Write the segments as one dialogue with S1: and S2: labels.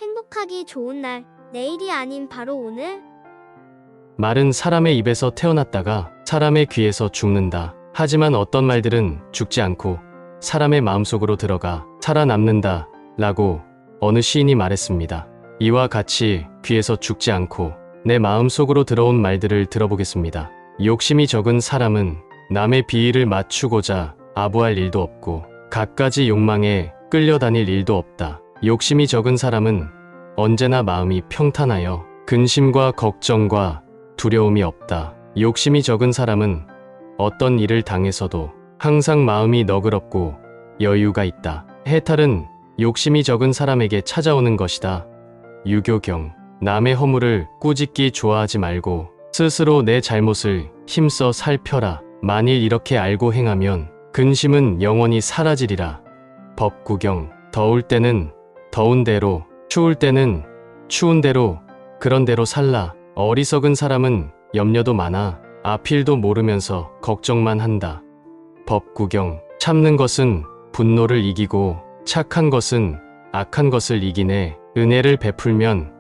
S1: 행복하기 좋은 날, 내일이 아닌 바로 오늘.
S2: 말은 사람의 입에서 태어났다가 사람의 귀에서 죽는다. 하지만 어떤 말들은 죽지 않고 사람의 마음속으로 들어가 살아남는다 라고 어느 시인이 말했습니다. 이와 같이 귀에서 죽지 않고 내 마음속으로 들어온 말들을 들어보겠습니다. 욕심이 적은 사람은 남의 비위를 맞추고자 아부할 일도 없고 갖가지 욕망에 끌려다닐 일도 없다. 욕심이 적은 사람은 언제나 마음이 평탄하여 근심과 걱정과 두려움이 없다. 욕심이 적은 사람은 어떤 일을 당해서도 항상 마음이 너그럽고 여유가 있다. 해탈은 욕심이 적은 사람에게 찾아오는 것이다. 유교경. 남의 허물을 꾸짖기 좋아하지 말고 스스로 내 잘못을 힘써 살펴라. 만일 이렇게 알고 행하면 근심은 영원히 사라지리라. 법구경. 더울 때는 더운 대로, 추울 때는 추운 대로, 그런 대로 살라. 어리석은 사람은 염려도 많아 앞일도 모르면서 걱정만 한다. 법구경. 참는 것은 분노를 이기고 착한 것은 악한 것을 이기네. 은혜를 베풀면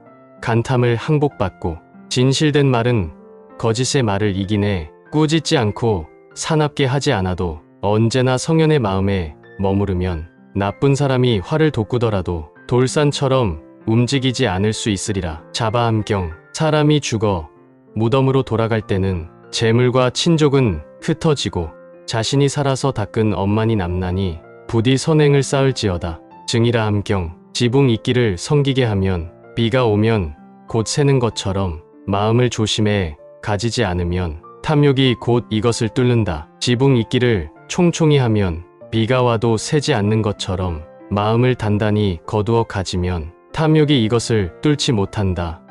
S2: 간탐을 항복받고 진실된 말은 거짓의 말을 이기네. 꾸짖지 않고 사납게 하지 않아도 언제나 성현의 마음에 머무르면 나쁜 사람이 활을 돋구더라도 돌산처럼 움직이지 않을 수 있으리라. 자바암경. 사람이 죽어 무덤으로 돌아갈 때는 재물과 친족은 흩어지고 자신이 살아서 닦은 엄만이 남나니 부디 선행을 쌓을지어다. 증이라 함경. 지붕 이끼를 성기게 하면 비가 오면 곧 새는 것처럼 마음을 조심해 가지지 않으면 탐욕이 곧 이것을 뚫는다. 지붕 이끼를 총총히 하면 비가 와도 새지 않는 것처럼 마음을 단단히 거두어 가지면 탐욕이 이것을 뚫지 못한다.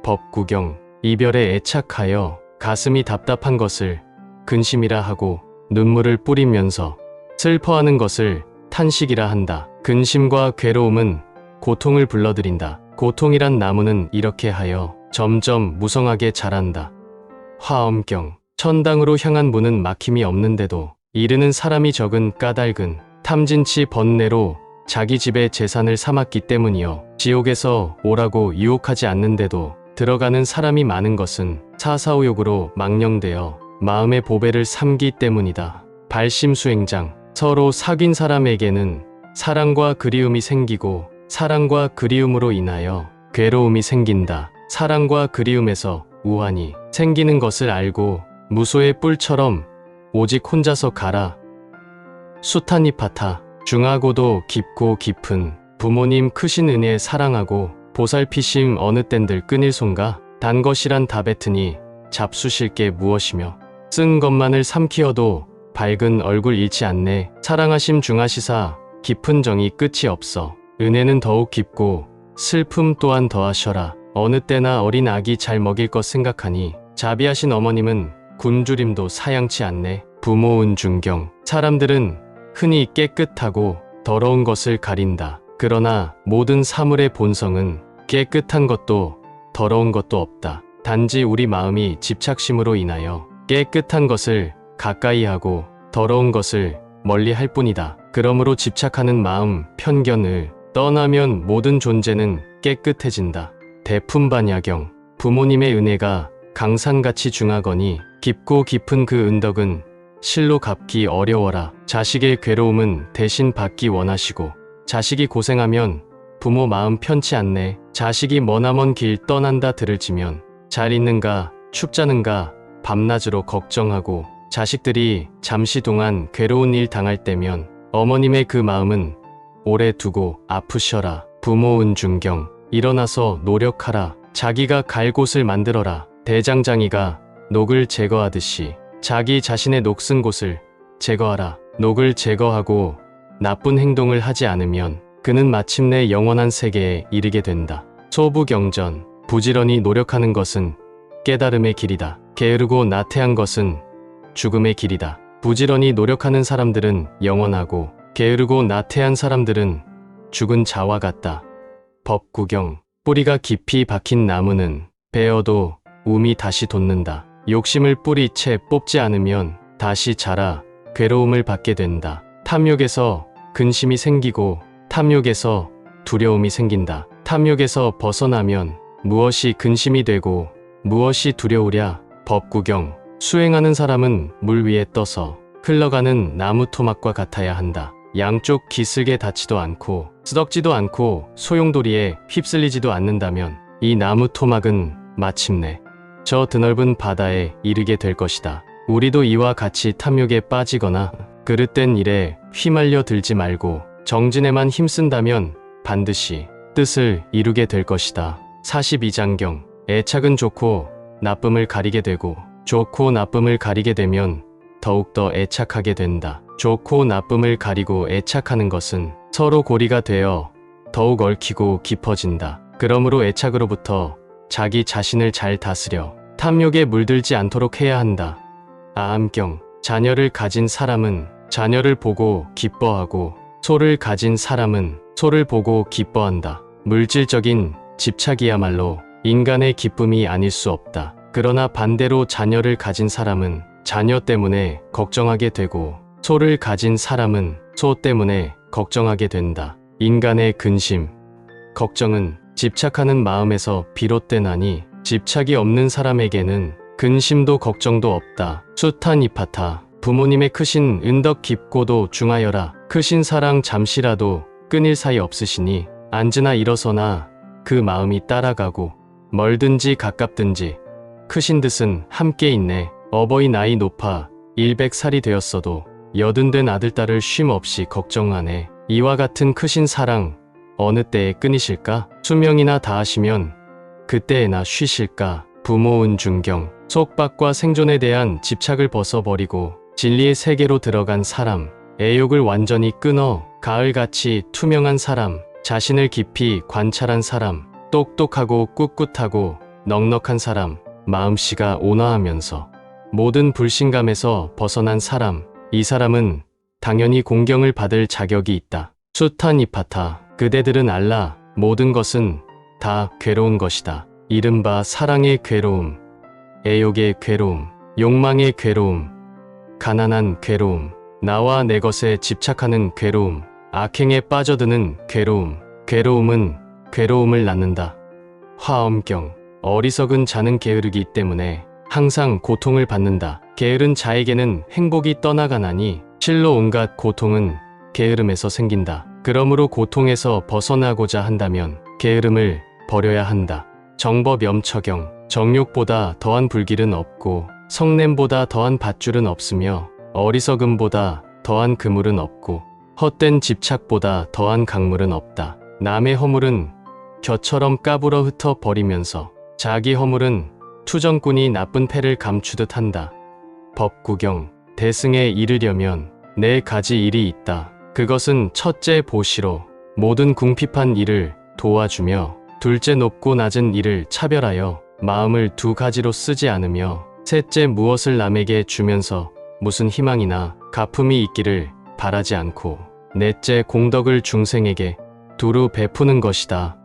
S2: 법구경. 이별에 애착하여 가슴이 답답한 것을 근심이라 하고 눈물을 뿌리면서 슬퍼하는 것을 탄식이라 한다. 근심과 괴로움은 고통을 불러들인다. 고통이란 나무는 이렇게 하여 점점 무성하게 자란다. 화엄경. 천당으로 향한 문은 막힘이 없는데도 이르는 사람이 적은 까닭은 탐진치 번뇌로 자기 집의 재산을 삼았기 때문이요. 지옥에서 오라고 유혹하지 않는데도 들어가는 사람이 많은 것은 사사오욕으로 망령되어 마음의 보배를 삼기 때문이다. 발심수행장. 서로 사귄 사람에게는 사랑과 그리움이 생기고 사랑과 그리움으로 인하여 괴로움이 생긴다. 사랑과 그리움에서 우환이 생기는 것을 알고 무소의 뿔처럼 오직 혼자서 가라. 수타니파타. 중하고도 깊고 깊은 부모님 크신 은혜 사랑하고 보살피심 어느 땐들 끊일 손가. 단 것이란 다 뱉으니 잡수실 게 무엇이며 쓴 것만을 삼키어도 밝은 얼굴 잃지 않네. 사랑하심 중하시사 깊은 정이 끝이 없어. 은혜는 더욱 깊고 슬픔 또한 더하셔라. 어느 때나 어린 아기 잘 먹일 것 생각하니 자비하신 어머님은 굶주림도 사양치 않네. 부모운 중경. 사람들은 흔히 깨끗하고 더러운 것을 가린다. 그러나 모든 사물의 본성은 깨끗한 것도 더러운 것도 없다. 단지 우리 마음이 집착심으로 인하여 깨끗한 것을 가까이 하고 더러운 것을 멀리 할 뿐이다. 그러므로 집착하는 마음, 편견을 떠나면 모든 존재는 깨끗해진다. 대품반야경. 부모님의 은혜가 강산같이 중하거니 깊고 깊은 그 은덕은 실로 갚기 어려워라. 자식의 괴로움은 대신 받기 원하시고 자식이 고생하면 부모 마음 편치 않네. 자식이 머나먼 길 떠난다 들을지면 잘 있는가 춥자는가 밤낮으로 걱정하고 자식들이 잠시 동안 괴로운 일 당할 때면 어머님의 그 마음은 오래 두고 아프셔라. 부모 은중경. 일어나서 노력하라. 자기가 갈 곳을 만들어라. 대장장이가 녹을 제거하듯이 자기 자신의 녹슨 곳을 제거하라. 녹을 제거하고 나쁜 행동을 하지 않으면 그는 마침내 영원한 세계에 이르게 된다. 소부경전. 부지런히 노력하는 것은 깨달음의 길이다. 게으르고 나태한 것은 죽음의 길이다. 부지런히 노력하는 사람들은 영원하고 게으르고 나태한 사람들은 죽은 자와 같다. 법구경. 뿌리가 깊이 박힌 나무는 베어도 움이 다시 돋는다. 욕심을 뿌리채 뽑지 않으면 다시 자라 괴로움을 받게 된다. 탐욕에서 근심이 생기고 탐욕에서 두려움이 생긴다. 탐욕에서 벗어나면 무엇이 근심이 되고 무엇이 두려우랴. 법구경. 수행하는 사람은 물 위에 떠서 흘러가는 나무 토막과 같아야 한다. 양쪽 기슭에 닿지도 않고 쓰덕지도 않고 소용돌이에 휩쓸리지도 않는다면 이 나무 토막은 마침내 저 드넓은 바다에 이르게 될 것이다. 우리도 이와 같이 탐욕에 빠지거나 그릇된 일에 휘말려 들지 말고 정진에만 힘쓴다면 반드시 뜻을 이루게 될 것이다. 42장경. 애착은 좋고 나쁨을 가리게 되고 좋고 나쁨을 가리게 되면 더욱더 애착하게 된다. 좋고 나쁨을 가리고 애착하는 것은 서로 고리가 되어 더욱 얽히고 깊어진다. 그러므로 애착으로부터 자기 자신을 잘 다스려 탐욕에 물들지 않도록 해야 한다. 아함경. 자녀를 가진 사람은 자녀를 보고 기뻐하고 소를 가진 사람은 소를 보고 기뻐한다. 물질적인 집착이야말로 인간의 기쁨이 아닐 수 없다. 그러나 반대로 자녀를 가진 사람은 자녀 때문에 걱정하게 되고 소를 가진 사람은 소 때문에 걱정하게 된다. 인간의 근심, 걱정은 집착하는 마음에서 비롯되나니 집착이 없는 사람에게는 근심도 걱정도 없다. 수타니파타. 부모님의 크신 은덕 깊고도 중하여라. 크신 사랑 잠시라도 끊일 사이 없으시니 앉으나 일어서나 그 마음이 따라가고 멀든지 가깝든지 크신 듯은 함께 있네. 어버이 나이 높아 100살이 되었어도 여든된 아들딸을 쉼 없이 걱정하네. 이와 같은 크신 사랑 어느 때에 끊이실까? 수명이나 다하시면 그때에나 쉬실까? 부모 은중경. 속박과 생존에 대한 집착을 벗어버리고 진리의 세계로 들어간 사람, 애욕을 완전히 끊어 가을같이 투명한 사람, 자신을 깊이 관찰한 사람, 똑똑하고 꿋꿋하고 넉넉한 사람, 마음씨가 온화하면서 모든 불신감에서 벗어난 사람, 이 사람은 당연히 공경을 받을 자격이 있다. 수타니파타. 그대들은 알라. 모든 것은 다 괴로운 것이다. 이른바 사랑의 괴로움, 애욕의 괴로움, 욕망의 괴로움, 가난한 괴로움, 나와 내 것에 집착하는 괴로움, 악행에 빠져드는 괴로움. 괴로움은 괴로움을 낳는다. 화엄경. 어리석은 자는 게으르기 때문에 항상 고통을 받는다. 게으른 자에게는 행복이 떠나가나니 실로 온갖 고통은 게으름에서 생긴다. 그러므로 고통에서 벗어나고자 한다면 게으름을 버려야 한다. 정법염처경. 정욕보다 더한 불길은 없고 성냄보다 더한 밧줄은 없으며 어리석음보다 더한 그물은 없고 헛된 집착보다 더한 강물은 없다. 남의 허물은 겨처럼 까불어 흩어 버리면서 자기 허물은 투정꾼이 나쁜 패를 감추듯 한다. 법구경. 대승에 이르려면 네 가지 일이 있다. 그것은 첫째 보시로 모든 궁핍한 일을 도와주며 둘째 높고 낮은 일을 차별하여 마음을 두 가지로 쓰지 않으며 셋째 무엇을 남에게 주면서 무슨 희망이나 가품이 있기를 바라지 않고 넷째 공덕을 중생에게 두루 베푸는 것이다.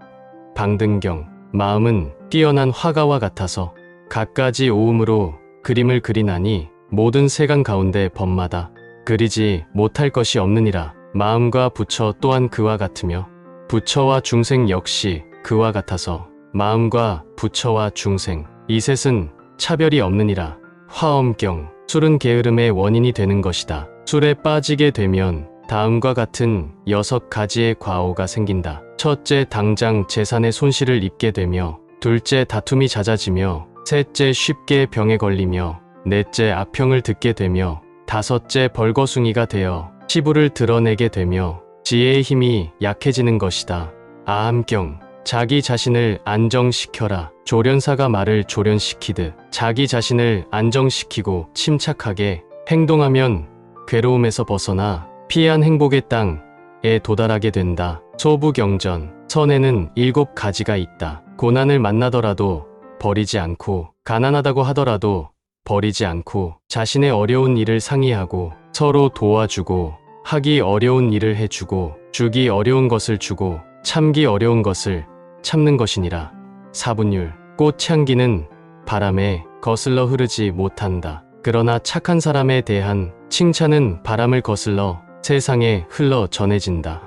S2: 방등경. 마음은 뛰어난 화가와 같아서 갖가지 오음으로 그림을 그리나니 모든 세간 가운데 법마다 그리지 못할 것이 없느니라. 마음과 부처 또한 그와 같으며 부처와 중생 역시 그와 같아서 마음과 부처와 중생 이 셋은 차별이 없느니라. 화엄경. 술은 게으름의 원인이 되는 것이다. 술에 빠지게 되면 다음과 같은 6가지의 과오가 생긴다. 첫째, 당장 재산의 손실을 입게 되며 둘째, 다툼이 잦아지며 셋째, 쉽게 병에 걸리며 넷째, 악평을 듣게 되며 다섯째, 벌거숭이가 되어 치부를 드러내게 되며 지혜의 힘이 약해지는 것이다. 아함경. 자기 자신을 안정시켜라. 조련사가 말을 조련시키듯 자기 자신을 안정시키고 침착하게 행동하면 괴로움에서 벗어나 피한 행복의 땅에 도달하게 된다. 소부경전. 선에는 7가지가 있다. 고난을 만나더라도 버리지 않고 가난하다고 하더라도 버리지 않고 자신의 어려운 일을 상의하고 서로 도와주고 하기 어려운 일을 해주고 주기 어려운 것을 주고 참기 어려운 것을 참는 것이니라. 사분율. 꽃향기는 바람에 거슬러 흐르지 못한다. 그러나 착한 사람에 대한 칭찬은 바람을 거슬러 세상에 흘러 전해진다.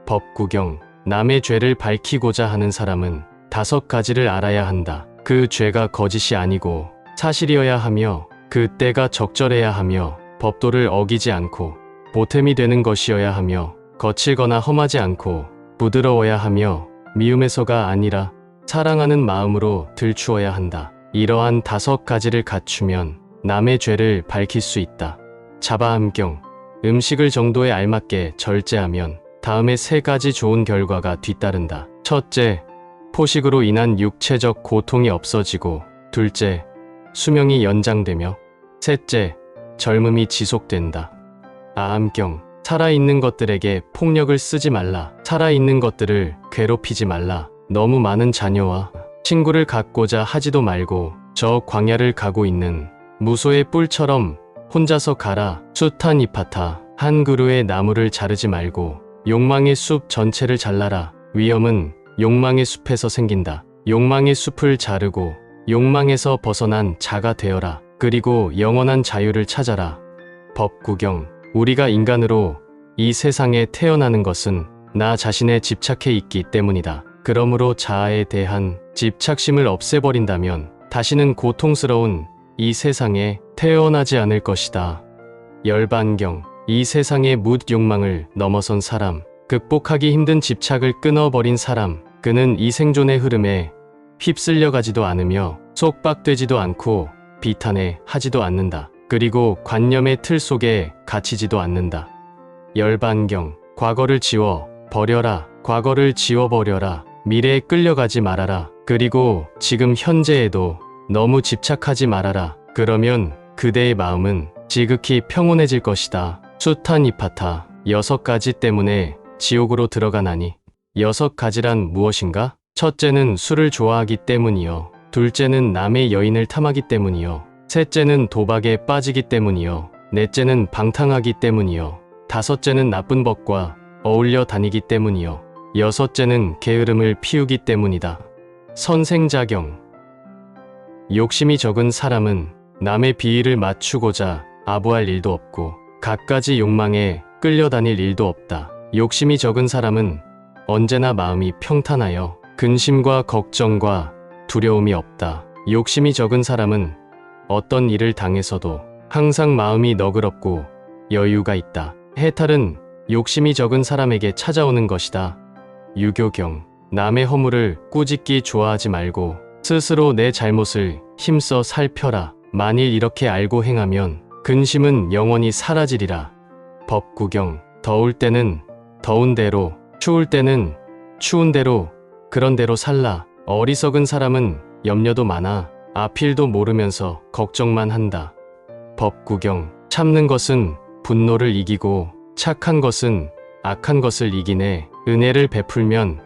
S2: 법구경. 남의 죄를 밝히고자 하는 사람은 5가지를 알아야 한다. 그 죄가 거짓이 아니고 사실이어야 하며 그 때가 적절해야 하며 법도를 어기지 않고 보탬이 되는 것이어야 하며 거칠거나 험하지 않고 부드러워야 하며 미움에서가 아니라 사랑하는 마음으로 들추어야 한다. 이러한 5가지를 갖추면 남의 죄를 밝힐 수 있다. 자바암경, 음식을 정도에 알맞게 절제하면 다음에 3가지 좋은 결과가 뒤따른다. 첫째, 포식으로 인한 육체적 고통이 없어지고, 둘째, 수명이 연장되며, 셋째, 젊음이 지속된다. 아암경, 살아있는 것들에게 폭력을 쓰지 말라. 살아있는 것들을 괴롭히지 말라. 너무 많은 자녀와 친구를 갖고자 하지도 말고 저 광야를 가고 있는 무소의 뿔처럼 혼자서 가라. 수타니파타, 한 그루의 나무를 자르지 말고 욕망의 숲 전체를 잘라라. 위험은 욕망의 숲에서 생긴다. 욕망의 숲을 자르고 욕망에서 벗어난 자가 되어라. 그리고 영원한 자유를 찾아라. 법구경, 우리가 인간으로 이 세상에 태어나는 것은 나 자신에 집착해 있기 때문이다. 그러므로 자아에 대한 집착심을 없애버린다면 다시는 고통스러운 이 세상에 태어나지 않을 것이다. 열반경, 이 세상의 뭇 욕망을 넘어선 사람, 극복하기 힘든 집착을 끊어버린 사람, 그는 이 생존의 흐름에 휩쓸려가지도 않으며 속박되지도 않고 비탄해 하지도 않는다. 그리고 관념의 틀 속에 갇히지도 않는다. 열반경, 과거를 지워 버려라. 과거를 지워버려라. 미래에 끌려가지 말아라. 그리고 지금 현재에도 너무 집착하지 말아라. 그러면 그대의 마음은 지극히 평온해질 것이다. 수타니파타, 6가지 때문에 지옥으로 들어가나니. 6가지란 무엇인가? 첫째는 술을 좋아하기 때문이요. 둘째는 남의 여인을 탐하기 때문이요. 셋째는 도박에 빠지기 때문이요. 넷째는 방탕하기 때문이요. 다섯째는 나쁜 법과 어울려 다니기 때문이요. 여섯째는 게으름을 피우기 때문이다. 선생자경, 욕심이 적은 사람은 남의 비위를 맞추고자 아부할 일도 없고 갖가지 욕망에 끌려다닐 일도 없다. 욕심이 적은 사람은 언제나 마음이 평탄하여 근심과 걱정과 두려움이 없다. 욕심이 적은 사람은 어떤 일을 당해서도 항상 마음이 너그럽고 여유가 있다. 해탈은 욕심이 적은 사람에게 찾아오는 것이다. 유교경, 남의 허물을 꾸짖기 좋아하지 말고 스스로 내 잘못을 힘써 살펴라. 만일 이렇게 알고 행하면 근심은 영원히 사라지리라. 법구경, 더울 때는 더운 대로, 추울 때는 추운 대로, 그런 대로 살라. 어리석은 사람은 염려도 많아 앞일도 모르면서 걱정만 한다. 법구경, 참는 것은 분노를 이기고 착한 것은 악한 것을 이기네. 은혜를 베풀면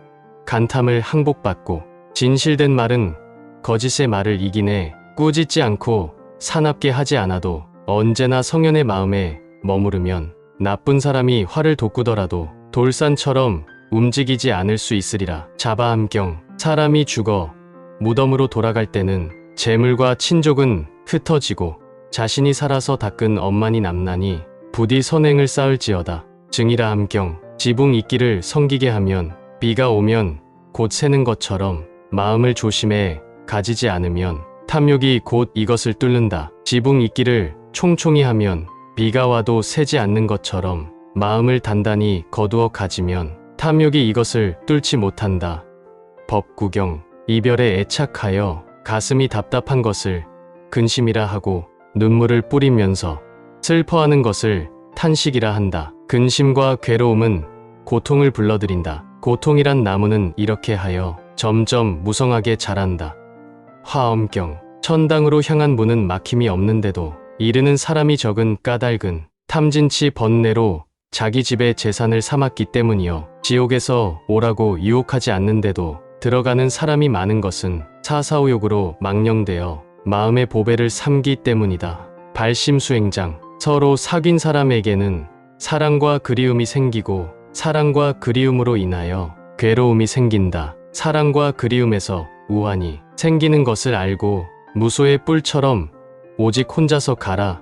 S2: 간탐을 항복받고 진실된 말은 거짓의 말을 이기네. 꾸짖지 않고 사납게 하지 않아도 언제나 성현의 마음에 머무르면 나쁜 사람이 활을 돋구더라도 돌산처럼 움직이지 않을 수 있으리라. 자바암경, 사람이 죽어 무덤으로 돌아갈 때는 재물과 친족은 흩어지고 자신이 살아서 닦은 엄만이 남나니 부디 선행을 쌓을지어다. 증이라 함경, 지붕 이끼를 성기게 하면 비가 오면 곧 새는 것처럼 마음을 조심해 가지지 않으면 탐욕이 곧 이것을 뚫는다. 지붕 이끼를 총총히 하면 비가 와도 새지 않는 것처럼 마음을 단단히 거두어 가지면 탐욕이 이것을 뚫지 못한다. 법구경, 이별에 애착하여 가슴이 답답한 것을 근심이라 하고 눈물을 뿌리면서 슬퍼하는 것을 탄식이라 한다. 근심과 괴로움은 고통을 불러들인다. 고통이란 나무는 이렇게 하여 점점 무성하게 자란다. 화엄경, 천당으로 향한 문은 막힘이 없는데도 이르는 사람이 적은 까닭은 탐진치 번뇌로 자기 집의 재산을 삼았기 때문이요. 지옥에서 오라고 유혹하지 않는데도 들어가는 사람이 많은 것은 사사오욕으로 망령되어 마음의 보배를 삼기 때문이다. 발심수행장, 서로 사귄 사람에게는 사랑과 그리움이 생기고 사랑과 그리움으로 인하여 괴로움이 생긴다. 사랑과 그리움에서 우환이 생기는 것을 알고 무소의 뿔처럼 오직 혼자서 가라.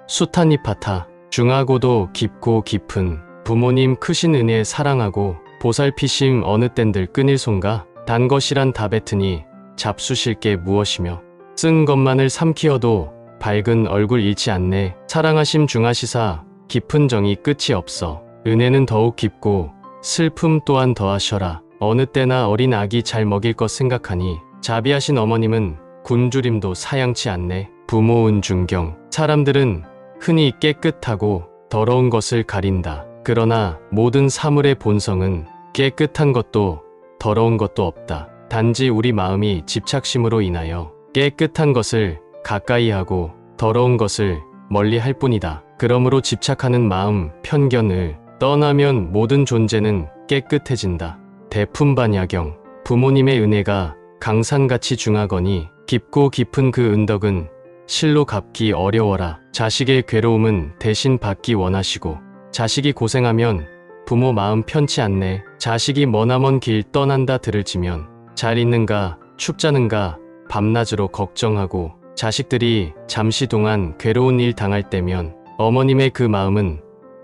S2: 수타니파타, 중하고도 깊고 깊은 부모님 크신 은혜 사랑하고 보살피심 어느 땐들 끊일 손가. 단 것이란 다 뱉으니 잡수실 게 무엇이며. 쓴 것만을 삼키어도 밝은 얼굴 잃지 않네. 사랑하심 중하시사 깊은 정이 끝이 없어. 은혜는 더욱 깊고 슬픔 또한 더하셔라. 어느 때나 어린 아기 잘 먹일 것 생각하니 자비하신 어머님은 굶주림도 사양치 않네. 부모 은중경. 사람들은 흔히 깨끗하고 더러운 것을 가린다. 그러나 모든 사물의 본성은 깨끗한 것도 더러운 것도 없다. 단지 우리 마음이 집착심으로 인하여 깨끗한 것을 가까이 하고 더러운 것을 멀리 할 뿐이다. 그러므로 집착하는 마음, 편견을 떠나면 모든 존재는 깨끗해진다. 대품반야경. 부모님의 은혜가 강산같이 중하거니 깊고 깊은 그 은덕은 실로 갚기 어려워라. 자식의 괴로움은 대신 받기 원하시고 자식이 고생하면 부모 마음 편치 않네. 자식이 머나먼 길 떠난다 들을지면 잘 있는가 춥자는가 밤낮으로 걱정하고 자식들이 잠시 동안 괴로운 일 당할 때면 어머님의 그 마음은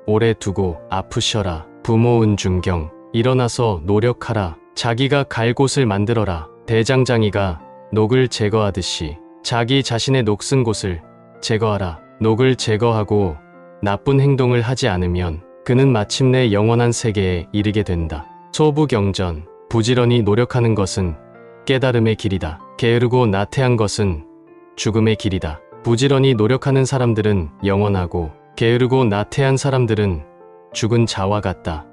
S2: 오래 두고 아프셔라. 부모 은중경. 일어나서 노력하라. 자기가 갈 곳을 만들어라. 대장장이가 녹을 제거하듯이 자기 자신의 녹슨 곳을 제거하라. 녹을 제거하고 나쁜 행동을 하지 않으면 그는 마침내 영원한 세계에 이르게 된다. 소부경전. 부지런히 노력하는 것은 깨달음의 길이다. 게으르고 나태한 것은 죽음의 길이다. 부지런히 노력하는 사람들은 영원하고 게으르고 나태한 사람들은 죽은 자와 같다.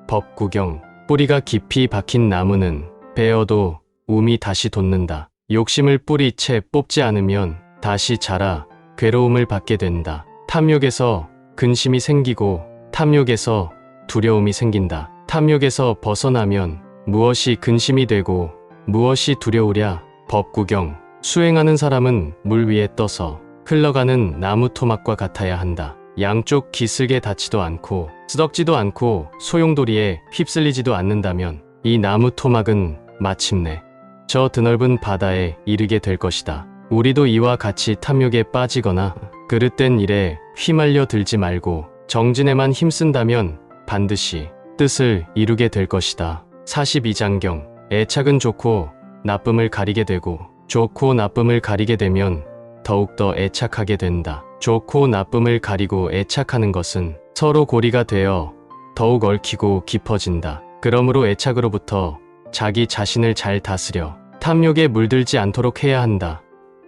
S2: 법구경. 뿌리가 깊이 박힌 나무는 베어도 움이 다시 돋는다. 욕심을 뿌리채 뽑지 않으면 다시 자라 괴로움을 받게 된다. 탐욕에서 근심이 생기고 탐욕에서 두려움이 생긴다. 탐욕에서 벗어나면 무엇이 근심이 되고 무엇이 두려우랴. 법구경. 수행하는 사람은 물 위에 떠서 흘러가는 나무 토막과 같아야 한다. 양쪽 기슭에 닿지도 않고 쓰덕지도 않고 소용돌이에 휩쓸리지도 않는다면 이 나무 토막은 마침내 저 드넓은 바다에 이르게 될 것이다. 우리도 이와 같이 탐욕에 빠지거나 그릇된 일에 휘말려 들지 말고 정진에만 힘쓴다면 반드시 뜻을 이루게 될 것이다. 42장경. 애착은 좋고 나쁨을 가리게 되고 좋고 나쁨을 가리게 되면 더욱더 애착하게 된다. 좋고 나쁨을 가리고 애착하는 것은 서로 고리가 되어 더욱 얽히고 깊어진다. 그러므로 애착으로부터 자기 자신을 잘 다스려 탐욕에 물들지 않도록 해야 한다.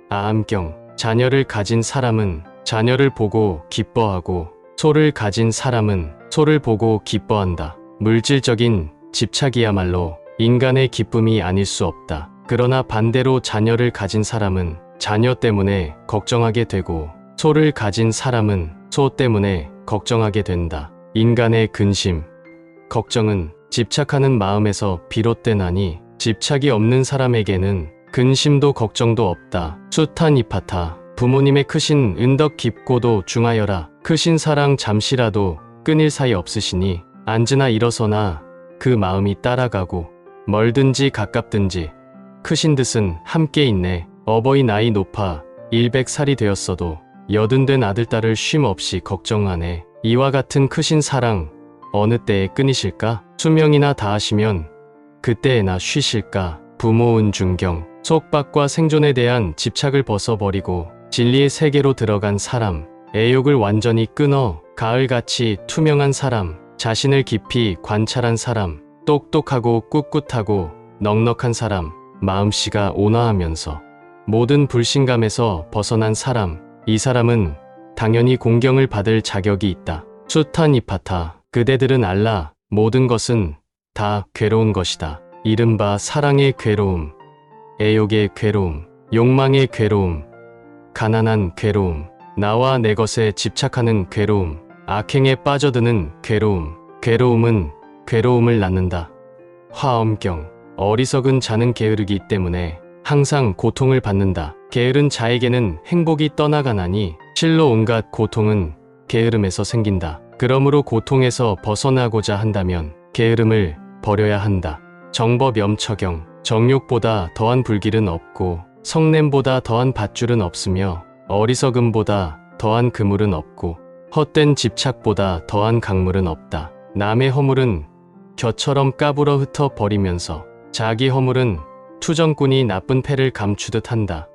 S2: 아함경. 자녀를 가진 사람은 자녀를 보고 기뻐하고 소를 가진 사람은 소를 보고 기뻐한다. 물질적인 집착이야말로 인간의 기쁨이 아닐 수 없다. 그러나 반대로 자녀를 가진 사람은 자녀 때문에 걱정하게 되고 소를 가진 사람은 소 때문에 걱정하게 된다. 인간의 근심, 걱정은 집착하는 마음에서 비롯되나니 집착이 없는 사람에게는 근심도 걱정도 없다. 수타니파타. 부모님의 크신 은덕 깊고도 중하여라. 크신 사랑 잠시라도 끊일 사이 없으시니 앉으나 일어서나 그 마음이 따라가고 멀든지 가깝든지 크신 듯은 함께 있네. 어버이 나이 높아 100살이 되었어도 여든된 아들딸을 쉼 없이 걱정하네. 이와 같은 크신 사랑 어느 때에 끊이실까? 수명이나 다하시면 그때에나 쉬실까? 부모 은중경. 속박과 생존에 대한 집착을 벗어버리고 진리의 세계로 들어간 사람, 애욕을 완전히 끊어 가을같이 투명한 사람, 자신을 깊이 관찰한 사람, 똑똑하고 꿋꿋하고 넉넉한 사람, 마음씨가 온화하면서 모든 불신감에서 벗어난 사람, 이 사람은 당연히 공경을 받을 자격이 있다. 수타니파타. 그대들은 알라. 모든 것은 다 괴로운 것이다. 이른바 사랑의 괴로움, 애욕의 괴로움, 욕망의 괴로움, 가난한 괴로움, 나와 내 것에 집착하는 괴로움, 악행에 빠져드는 괴로움. 괴로움은 괴로움을 낳는다. 화엄경. 어리석은 자는 게으르기 때문에 항상 고통을 받는다. 게으른 자에게는 행복이 떠나가나니 실로 온갖 고통은 게으름에서 생긴다. 그러므로 고통에서 벗어나고자 한다면 게으름을 버려야 한다. 정법염처경. 정욕보다 더한 불길은 없고 성냄보다 더한 밧줄은 없으며 어리석음보다 더한 그물은 없고 헛된 집착보다 더한 강물은 없다. 남의 허물은 겨처럼 까불어 흩어 버리면서 자기 허물은 투정꾼이 나쁜 패를 감추듯 한다.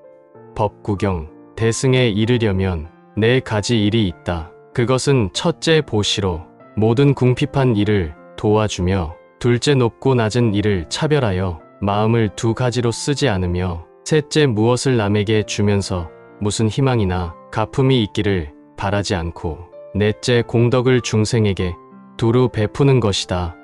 S2: 법구경. 대승에 이르려면 네 가지 일이 있다. 그것은 첫째 보시로 모든 궁핍한 일을 도와주며, 둘째 높고 낮은 일을 차별하여 마음을 두 가지로 쓰지 않으며, 셋째 무엇을 남에게 주면서 무슨 희망이나 가품이 있기를 바라지 않고, 넷째 공덕을 중생에게 두루 베푸는 것이다.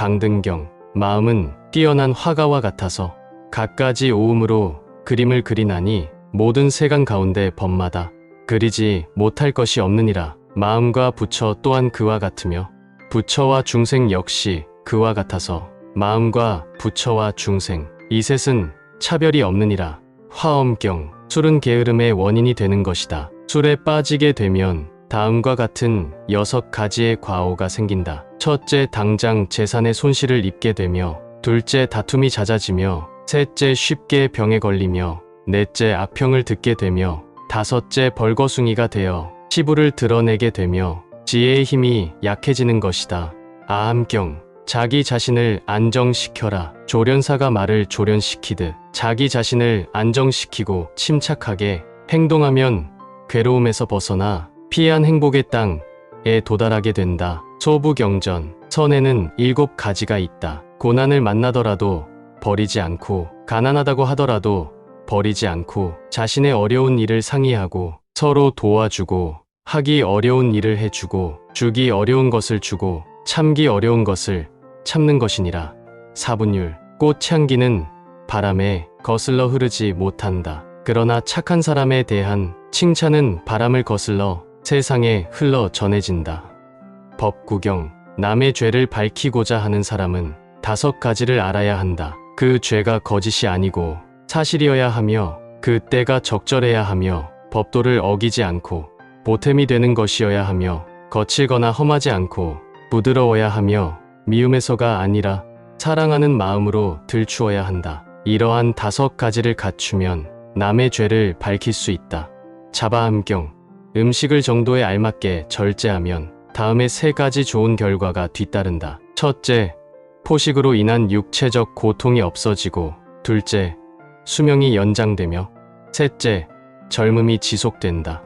S2: 방등경. 마음은 뛰어난 화가와 같아서 갖가지 오음으로 그림을 그리나니 모든 세간 가운데 법마다 그리지 못할 것이 없느니라. 마음과 부처 또한 그와 같으며 부처와 중생 역시 그와 같아서 마음과 부처와 중생 이 셋은 차별이 없느니라. 화엄경. 술은 게으름의 원인이 되는 것이다. 술에 빠지게 되면 다음과 같은 6가지의 과오가 생긴다. 첫째, 당장 재산의 손실을 입게 되며, 둘째, 다툼이 잦아지며, 셋째, 쉽게 병에 걸리며, 넷째, 악평을 듣게 되며, 다섯째, 벌거숭이가 되어 치부를 드러내게 되며 지혜의 힘이 약해지는 것이다. 아함경. 자기 자신을 안정시켜라. 조련사가 말을 조련시키듯 자기 자신을 안정시키고 침착하게 행동하면 괴로움에서 벗어나 피한 행복의 땅에 도달하게 된다. 소부경전. 선에는 7가지가 있다. 고난을 만나더라도 버리지 않고, 가난하다고 하더라도 버리지 않고, 자신의 어려운 일을 상의하고 서로 도와주고, 하기 어려운 일을 해주고, 주기 어려운 것을 주고, 참기 어려운 것을 참는 것이니라. 사분율. 꽃향기는 바람에 거슬러 흐르지 못한다. 그러나 착한 사람에 대한 칭찬은 바람을 거슬러 세상에 흘러 전해진다. 법구경. 남의 죄를 밝히고자 하는 사람은 5가지를 알아야 한다. 그 죄가 거짓이 아니고 사실이어야 하며, 그 때가 적절해야 하며, 법도를 어기지 않고 보탬이 되는 것이어야 하며, 거칠거나 험하지 않고 부드러워야 하며, 미움에서가 아니라 사랑하는 마음으로 들추어야 한다. 이러한 5가지를 갖추면 남의 죄를 밝힐 수 있다. 자바함경. 음식을 정도에 알맞게 절제하면 다음에 3가지 좋은 결과가 뒤따른다. 첫째, 포식으로 인한 육체적 고통이 없어지고, 둘째, 수명이 연장되며, 셋째, 젊음이 지속된다.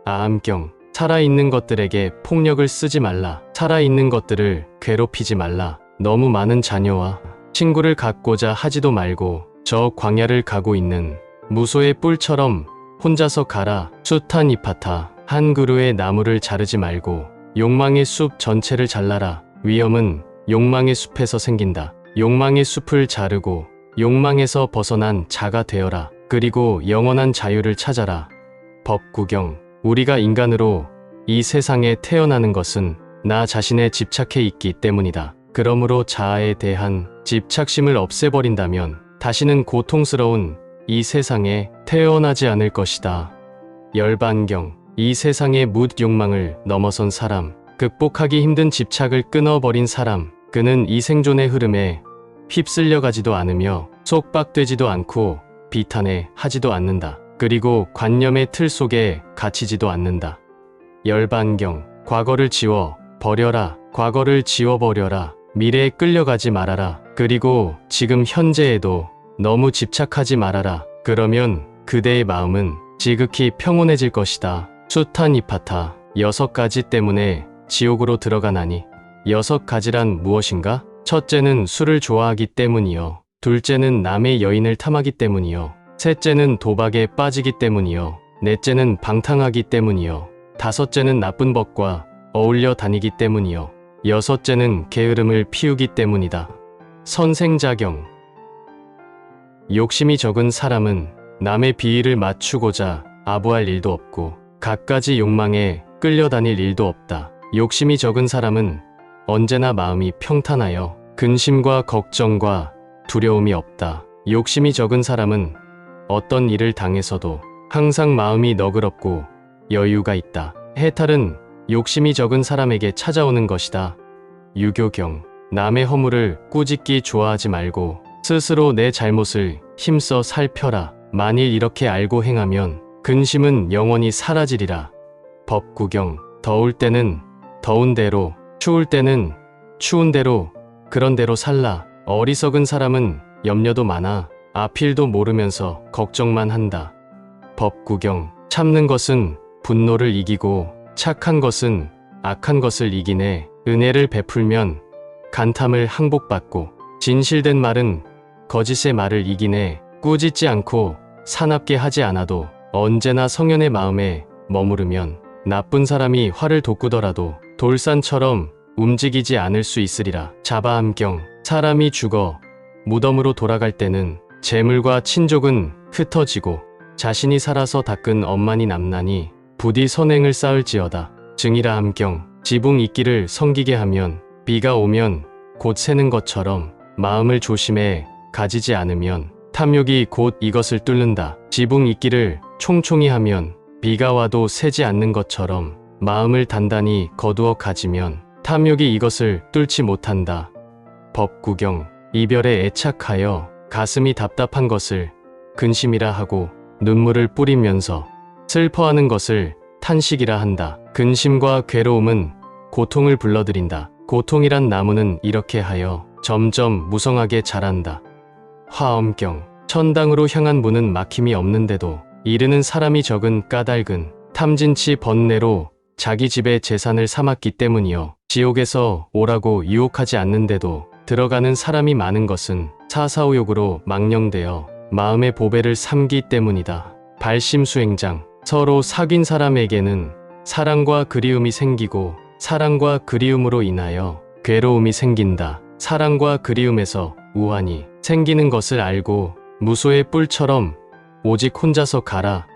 S2: 아함경. 살아있는 것들에게 폭력을 쓰지 말라. 살아있는 것들을 괴롭히지 말라. 너무 많은 자녀와 친구를 갖고자 하지도 말고, 저 광야를 가고 있는 무소의 뿔처럼 혼자서 가라. 수타니파타. 한 그루의 나무를 자르지 말고 욕망의 숲 전체를 잘라라. 위험은 욕망의 숲에서 생긴다. 욕망의 숲을 자르고 욕망에서 벗어난 자가 되어라. 그리고 영원한 자유를 찾아라. 법구경. 우리가 인간으로 이 세상에 태어나는 것은 나 자신에 집착해 있기 때문이다. 그러므로 자아에 대한 집착심을 없애버린다면 다시는 고통스러운 이 세상에 태어나지 않을 것이다. 열반경. 이 세상의 뭇 욕망을 넘어선 사람, 극복하기 힘든 집착을 끊어버린 사람, 그는 이 생존의 흐름에 휩쓸려 가지도 않으며 속박되지도 않고 비탄해 하지도 않는다. 그리고 관념의 틀 속에 갇히지도 않는다. 열반경. 과거를 지워 버려라. 과거를 지워버려라. 미래에 끌려가지 말아라. 그리고 지금 현재에도 너무 집착하지 말아라. 그러면 그대의 마음은 지극히 평온해질 것이다. 수타니파타. 6가지 때문에 지옥으로 들어가나니. 6가지란 무엇인가? 첫째는 술을 좋아하기 때문이요. 둘째는 남의 여인을 탐하기 때문이요. 셋째는 도박에 빠지기 때문이요. 넷째는 방탕하기 때문이요. 다섯째는 나쁜 법과 어울려 다니기 때문이요. 여섯째는 게으름을 피우기 때문이다. 선생자경. 욕심이 적은 사람은 남의 비위를 맞추고자 아부할 일도 없고 갖가지 욕망에 끌려다닐 일도 없다. 욕심이 적은 사람은 언제나 마음이 평탄하여 근심과 걱정과 두려움이 없다. 욕심이 적은 사람은 어떤 일을 당해서도 항상 마음이 너그럽고 여유가 있다. 해탈은 욕심이 적은 사람에게 찾아오는 것이다. 유교경. 남의 허물을 꾸짖기 좋아하지 말고 스스로 내 잘못을 힘써 살펴라. 만일 이렇게 알고 행하면 근심은 영원히 사라지리라. 법구경. 더울 때는 더운 대로, 추울 때는 추운 대로 그런 대로 살라. 어리석은 사람은 염려도 많아. 앞일도 모르면서 걱정만 한다. 법구경. 참는 것은 분노를 이기고 착한 것은 악한 것을 이기네. 은혜를 베풀면 간탐을 항복받고 진실된 말은 거짓의 말을 이기네. 꾸짖지 않고 사납게 하지 않아도 언제나 성현의 마음에 머무르면 나쁜 사람이 활을 돋구더라도 돌산처럼 움직이지 않을 수 있으리라. 자바암경. 사람이 죽어 무덤으로 돌아갈 때는 재물과 친족은 흩어지고 자신이 살아서 닦은 엄만이 남나니 부디 선행을 쌓을지어다. 증이라 함경. 지붕 이끼를 성기게 하면 비가 오면 곧 새는 것처럼 마음을 조심해 가지지 않으면 탐욕이 곧 이것을 뚫는다. 지붕 이끼를 총총히 하면 비가 와도 새지 않는 것처럼 마음을 단단히 거두어 가지면 탐욕이 이것을 뚫지 못한다. 법구경. 이별에 애착하여 가슴이 답답한 것을 근심이라 하고 눈물을 뿌리면서 슬퍼하는 것을 탄식이라 한다. 근심과 괴로움은 고통을 불러들인다. 고통이란 나무는 이렇게 하여 점점 무성하게 자란다. 화엄경. 천당으로 향한 문은 막힘이 없는데도 이르는 사람이 적은 까닭은 탐진치 번뇌로 자기 집의 재산을 삼았기 때문이요. 지옥에서 오라고 유혹하지 않는데도 들어가는 사람이 많은 것은 사사오욕으로 망령되어 마음의 보배를 삼기 때문이다. 발심수행장. 서로 사귄 사람에게는 사랑과 그리움이 생기고 사랑과 그리움으로 인하여 괴로움이 생긴다. 사랑과 그리움에서 우환이 생기는 것을 알고 무소의 뿔처럼 오직 혼자서 가라.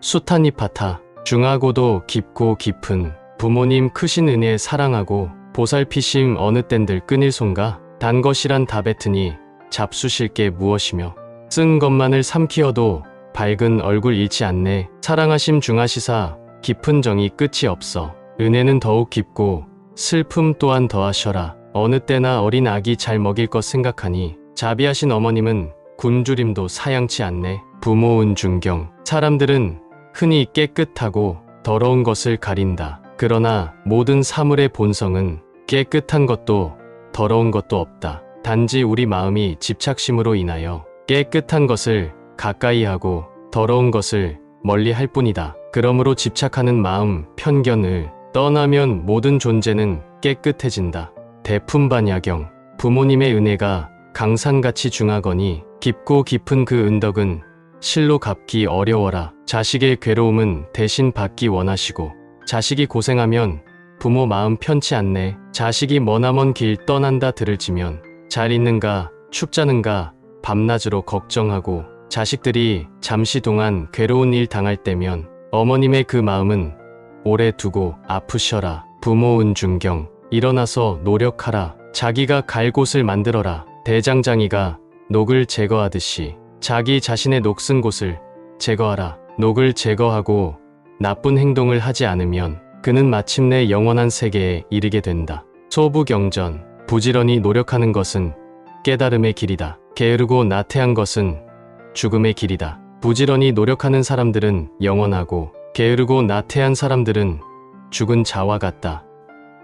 S2: 수타니파타. 중하고도 깊고 깊은 부모님 크신 은혜 사랑하고 보살피심 어느 땐들 끊일 손가. 단 것이란 다 뱉으니 잡수실 게 무엇이며 쓴 것만을 삼키어도 밝은 얼굴 잃지 않네. 사랑하심 중하시사 깊은 정이 끝이 없어. 은혜는 더욱 깊고 슬픔 또한 더하셔라. 어느 때나 어린 아기 잘 먹일 것 생각하니 자비하신 어머님은 굶주림도 사양치 않네. 부모운 중경. 사람들은 흔히 깨끗하고 더러운 것을 가린다. 그러나 모든 사물의 본성은 깨끗한 것도 더러운 것도 없다. 단지 우리 마음이 집착심으로 인하여 깨끗한 것을 가까이 하고 더러운 것을 멀리 할 뿐이다. 그러므로 집착하는 마음, 편견을 떠나면 모든 존재는 깨끗해진다. 대품반야경. 부모님의 은혜가 강산같이 중하거니 깊고 깊은 그 은덕은 실로 갚기 어려워라. 자식의 괴로움은 대신 받기 원하시고 자식이 고생하면 부모 마음 편치 않네. 자식이 머나먼 길 떠난다 들을지면 잘 있는가 춥자는가 밤낮으로 걱정하고 자식들이 잠시 동안 괴로운 일 당할 때면 어머님의 그 마음은 오래 두고 아프셔라. 부모은 중경. 일어나서 노력하라. 자기가 갈 곳을 만들어라. 대장장이가 녹을 제거하듯이 자기 자신의 녹슨 곳을 제거하라. 녹을 제거하고 나쁜 행동을 하지 않으면 그는 마침내 영원한 세계에 이르게 된다. 소부경전. 부지런히 노력하는 것은 깨달음의 길이다. 게으르고 나태한 것은 죽음의 길이다. 부지런히 노력하는 사람들은 영원하고 게으르고 나태한 사람들은 죽은 자와 같다.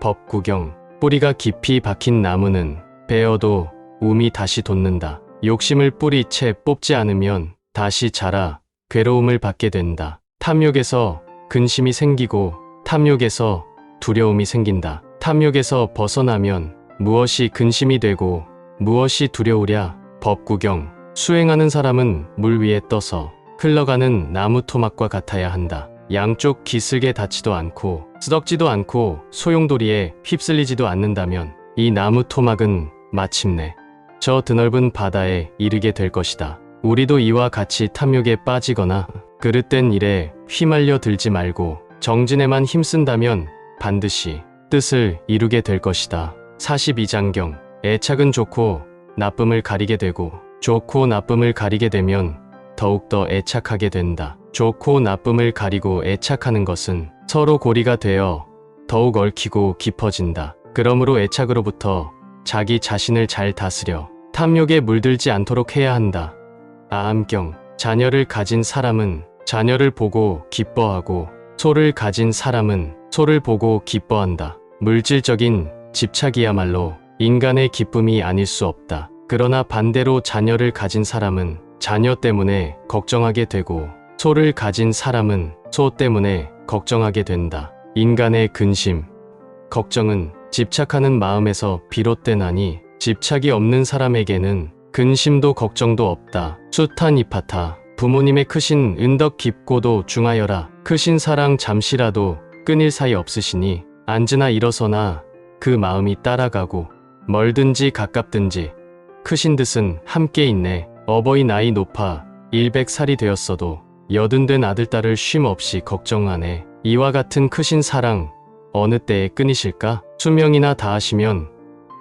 S2: 법구경. 뿌리가 깊이 박힌 나무는 베어도 움이 다시 돋는다. 욕심을 뿌리채 뽑지 않으면 다시 자라 괴로움을 받게 된다. 탐욕에서 근심이 생기고 탐욕에서 두려움이 생긴다. 탐욕에서 벗어나면 무엇이 근심이 되고 무엇이 두려우랴. 법구경. 수행하는 사람은 물 위에 떠서 흘러가는 나무 토막과 같아야 한다. 양쪽 기슬게 닿지도 않고 쓰덕지도 않고 소용돌이에 휩쓸리지도 않는다면 이 나무 토막은 마침내 저 드넓은 바다에 이르게 될 것이다. 우리도 이와 같이 탐욕에 빠지거나 그릇된 일에 휘말려 들지 말고 정진에만 힘쓴다면 반드시 뜻을 이루게 될 것이다. 42장경. 애착은 좋고 나쁨을 가리게 되고 좋고 나쁨을 가리게 되면 더욱더 애착하게 된다. 좋고 나쁨을 가리고 애착하는 것은 서로 고리가 되어 더욱 얽히고 깊어진다. 그러므로 애착으로부터 자기 자신을 잘 다스려 탐욕에 물들지 않도록 해야 한다. 아함경. 자녀를 가진 사람은 자녀를 보고 기뻐하고 소를 가진 사람은 소를 보고 기뻐한다. 물질적인 집착이야말로 인간의 기쁨이 아닐 수 없다. 그러나 반대로 자녀를 가진 사람은 자녀 때문에 걱정하게 되고 소를 가진 사람은 소 때문에 걱정하게 된다. 인간의 근심, 걱정은 집착하는 마음에서 비롯되나니 집착이 없는 사람에게는 근심도 걱정도 없다. 수타니파타. 부모님의 크신 은덕 깊고도 중하여라. 크신 사랑 잠시라도 끊일 사이 없으시니 앉으나 일어서나 그 마음이 따라가고 멀든지 가깝든지 크신 듯은 함께 있네. 어버이 나이 높아 100살이 되었어도 여든된 아들딸을 쉼 없이 걱정하네. 이와 같은 크신 사랑 어느 때에 끊이실까? 수명이나 다하시면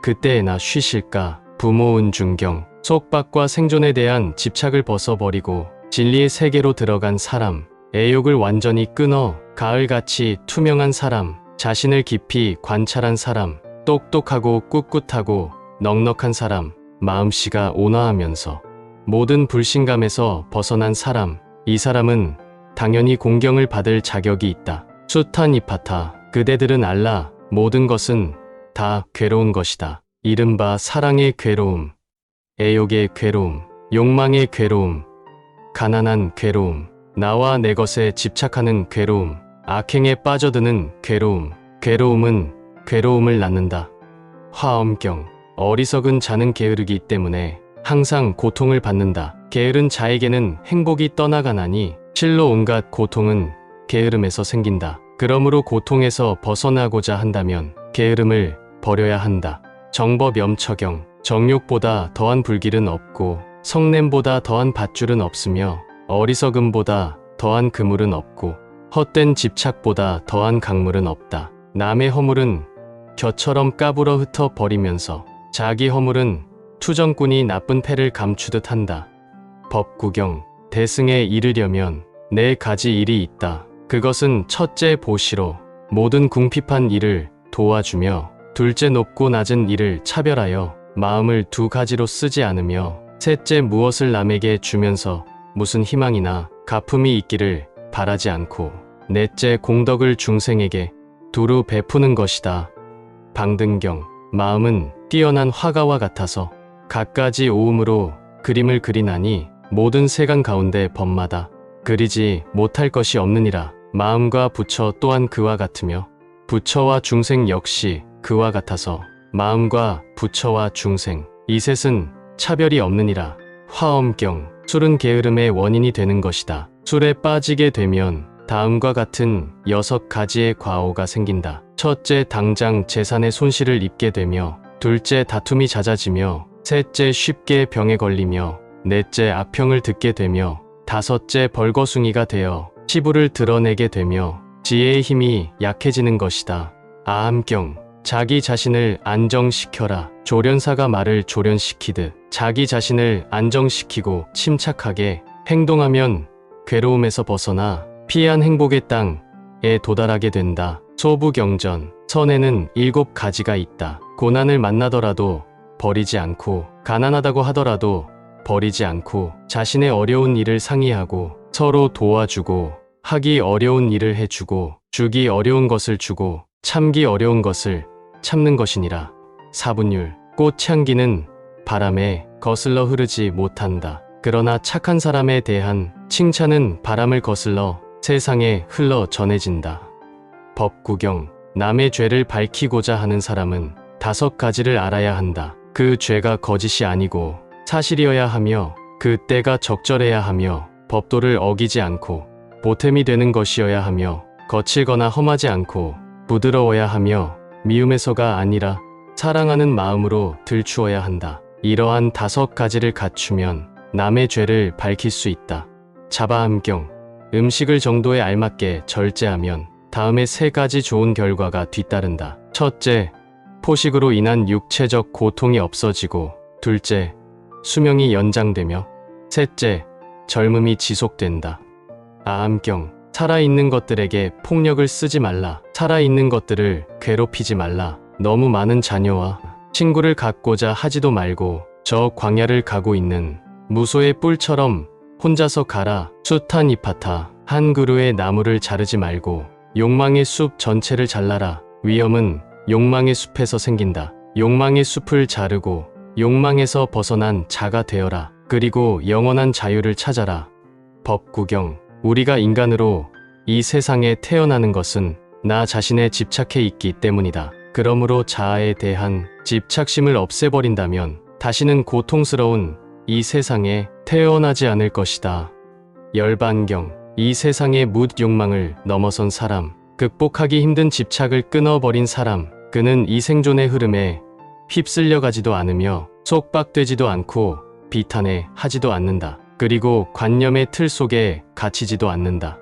S2: 그때에나 쉬실까? 부모운 중경. 속박과 생존에 대한 집착을 벗어버리고 진리의 세계로 들어간 사람, 애욕을 완전히 끊어 가을같이 투명한 사람, 자신을 깊이 관찰한 사람, 똑똑하고 꿋꿋하고 넉넉한 사람, 마음씨가 온화하면서 모든 불신감에서 벗어난 사람, 이 사람은 당연히 공경을 받을 자격이 있다. 수타니파타. 그대들은 알라. 모든 것은 다 괴로운 것이다. 이른바 사랑의 괴로움, 애욕의 괴로움, 욕망의 괴로움, 가난한 괴로움, 나와 내 것에 집착하는 괴로움, 악행에 빠져드는 괴로움. 괴로움은 괴로움을 낳는다. 화엄경. 어리석은 자는 게으르기 때문에 항상 고통을 받는다. 게으른 자에게는 행복이 떠나가나니 실로 온갖 고통은 게으름에서 생긴다. 그러므로 고통에서 벗어나고자 한다면 게으름을 버려야 한다. 정법염처경. 정욕보다 더한 불길은 없고 성냄보다 더한 밧줄은 없으며 어리석음보다 더한 그물은 없고 헛된 집착보다 더한 강물은 없다. 남의 허물은 겨처럼 까불어 흩어 버리면서 자기 허물은 투정꾼이 나쁜 패를 감추듯 한다. 법구경. 대승에 이르려면 네 가지 일이 있다. 그것은 첫째 보시로 모든 궁핍한 일을 도와주며 둘째 높고 낮은 일을 차별하여 마음을 두 가지로 쓰지 않으며 셋째 무엇을 남에게 주면서 무슨 희망이나 가품이 있기를 바라지 않고 넷째 공덕을 중생에게 두루 베푸는 것이다. 방등경. 마음은 뛰어난 화가와 같아서 갖가지 오음으로 그림을 그리나니 모든 세간 가운데 법마다 그리지 못할 것이 없느니라. 마음과 부처 또한 그와 같으며 부처와 중생 역시 그와 같아서 마음과 부처와 중생 이 셋은 차별이 없느니라. 화엄경. 술은 게으름의 원인이 되는 것이다. 술에 빠지게 되면 다음과 같은 6가지의 과오가 생긴다. 첫째, 당장 재산의 손실을 입게 되며 둘째, 다툼이 잦아지며 셋째, 쉽게 병에 걸리며 넷째, 악평을 듣게 되며 다섯째, 벌거숭이가 되어 치부를 드러내게 되며 지혜의 힘이 약해지는 것이다. 아함경. 자기 자신을 안정시켜라. 조련사가 말을 조련시키듯 자기 자신을 안정시키고 침착하게 행동하면 괴로움에서 벗어나 피한 행복의 땅에 도달하게 된다. 소부경전. 선에는 7가지가 있다. 고난을 만나더라도 버리지 않고 가난하다고 하더라도 버리지 않고 자신의 어려운 일을 상의하고 서로 도와주고 하기 어려운 일을 해주고 주기 어려운 것을 주고 참기 어려운 것을 참는 것이니라. 사분율. 꽃향기는 바람에 거슬러 흐르지 못한다. 그러나 착한 사람에 대한 칭찬은 바람을 거슬러 세상에 흘러 전해진다. 법구경. 남의 죄를 밝히고자 하는 사람은 5가지를 알아야 한다. 그 죄가 거짓이 아니고 사실이어야 하며 그 때가 적절해야 하며 법도를 어기지 않고 보탬이 되는 것이어야 하며 거칠거나 험하지 않고 부드러워야 하며 미움에서가 아니라 사랑하는 마음으로 들추어야 한다. 이러한 5가지를 갖추면 남의 죄를 밝힐 수 있다. 자바함경. 음식을 정도에 알맞게 절제하면 다음에 3가지 좋은 결과가 뒤따른다. 첫째, 포식으로 인한 육체적 고통이 없어지고 둘째, 수명이 연장되며 셋째, 젊음이 지속된다. 아함경. 살아있는 것들에게 폭력을 쓰지 말라. 살아있는 것들을 괴롭히지 말라. 너무 많은 자녀와 친구를 갖고자 하지도 말고 저 광야를 가고 있는 무소의 뿔처럼 혼자서 가라. 수타니파타. 한 그루의 나무를 자르지 말고 욕망의 숲 전체를 잘라라. 위험은 욕망의 숲에서 생긴다. 욕망의 숲을 자르고 욕망에서 벗어난 자가 되어라. 그리고 영원한 자유를 찾아라. 법구경. 우리가 인간으로 이 세상에 태어나는 것은 나 자신에 집착해 있기 때문이다. 그러므로 자아에 대한 집착심을 없애버린다면 다시는 고통스러운 이 세상에 태어나지 않을 것이다. 열반경. 이 세상의 뭇 욕망을 넘어선 사람, 극복하기 힘든 집착을 끊어버린 사람, 그는 이 생존의 흐름에 휩쓸려 가지도 않으며 속박되지도 않고 비탄해 하지도 않는다. 그리고 관념의 틀 속에 갇히지도 않는다.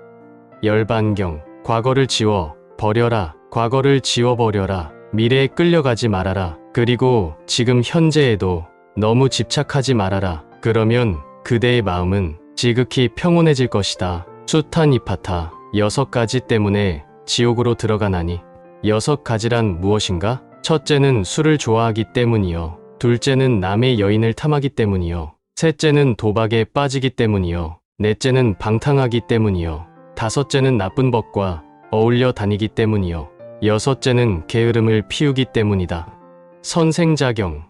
S2: 열반경. 과거를 지워 버려라. 과거를 지워버려라. 미래에 끌려가지 말아라. 그리고 지금 현재에도 너무 집착하지 말아라. 그러면 그대의 마음은 지극히 평온해질 것이다. 수타니파타. 6가지 때문에 지옥으로 들어가나니. 6가지란 무엇인가? 첫째는 술을 좋아하기 때문이요. 둘째는 남의 여인을 탐하기 때문이요. 셋째는 도박에 빠지기 때문이요. 넷째는 방탕하기 때문이요. 다섯째는 나쁜 법과 어울려 다니기 때문이요. 여섯째는 게으름을 피우기 때문이다. 선생자경.